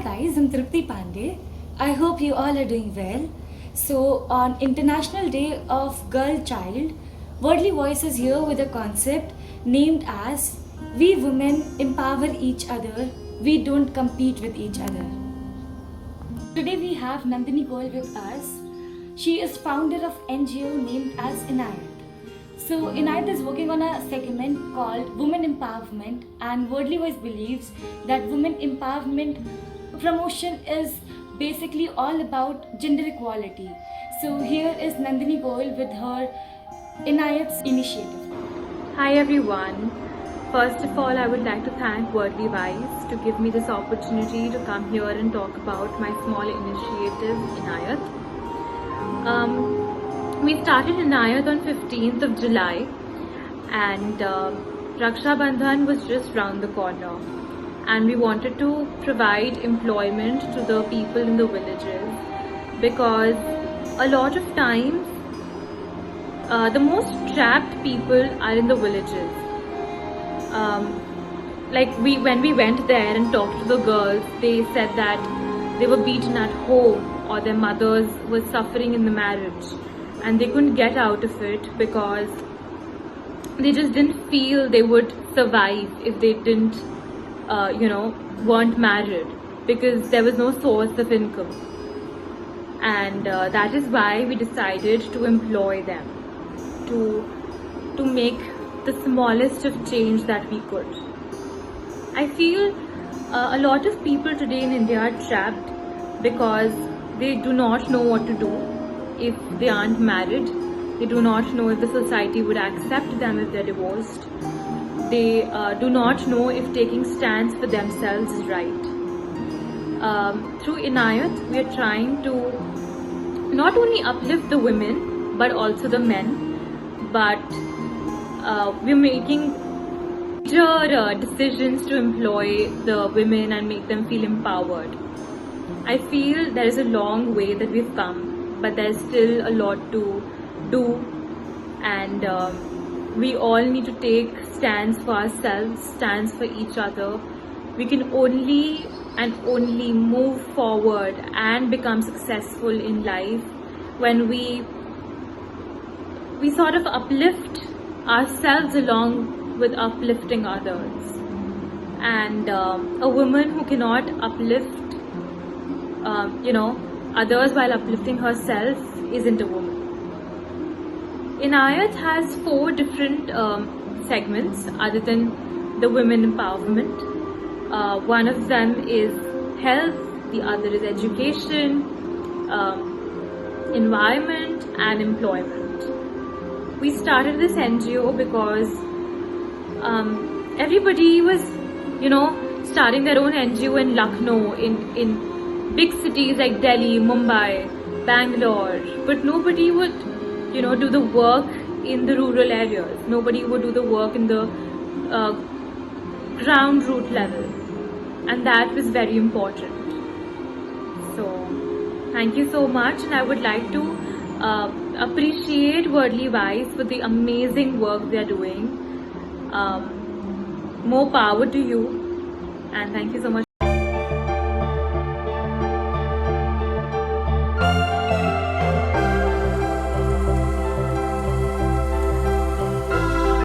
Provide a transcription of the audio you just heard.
guys, I'm Tripti Pandey. I hope you all are doing well. So, on International Day of Girl Child, Worldly Voice is here with a concept named as We Women Empower Each Other, We Don't Compete with Each Other. Today we have Nandini Goel with us. She is founder of NGO named as Inayat. So Inayat is working on a segment called Women Empowerment, and Worldly Voice believes that women empowerment promotion is basically all about gender equality. So here is Nandini Goel with her Inayat's initiative. Hi everyone. First of all, I would like to thank Worldly Wise to give me this opportunity to come here and talk about my small initiative, Inayat. We started Inayat on 15th of July, and Raksha Bandhan was just round the corner, and we wanted to provide employment to the people in the villages, because a lot of times the most trapped people are in the villages. When we went there and talked to the girls, they said that they were beaten at home, or their mothers were suffering in the marriage, and they couldn't get out of it because they just didn't feel they would survive if they didn't weren't married, because there was no source of income. And that is why we decided to employ them, to make the smallest of change that we could. I feel a lot of people today in India are trapped because they do not know what to do if they aren't married. They do not know if the society would accept them if they're divorced. They do not know if taking stands for themselves is right. Through Inayat, we are trying to not only uplift the women but also the men, but we're making major decisions to employ the women and make them feel empowered. I feel there is a long way that we've come, but there's still a lot to do, and we all need to take stands for ourselves, stands for each other. We can only and only move forward and become successful in life when we sort of uplift ourselves along with uplifting others. And a woman who cannot uplift others while uplifting herself isn't a woman. Inayat has 4 different segments other than the women empowerment. One of them is health, the other is education, environment and employment. We started this NGO because everybody was starting their own NGO in Lucknow, in big cities like Delhi, Mumbai, Bangalore, but nobody would do the work in the rural areas. Nobody would do the work in the ground root level, and that was very important. So thank you so much, and I would like to appreciate Worldly Wise for the amazing work they are doing. More power to you, and thank you so much.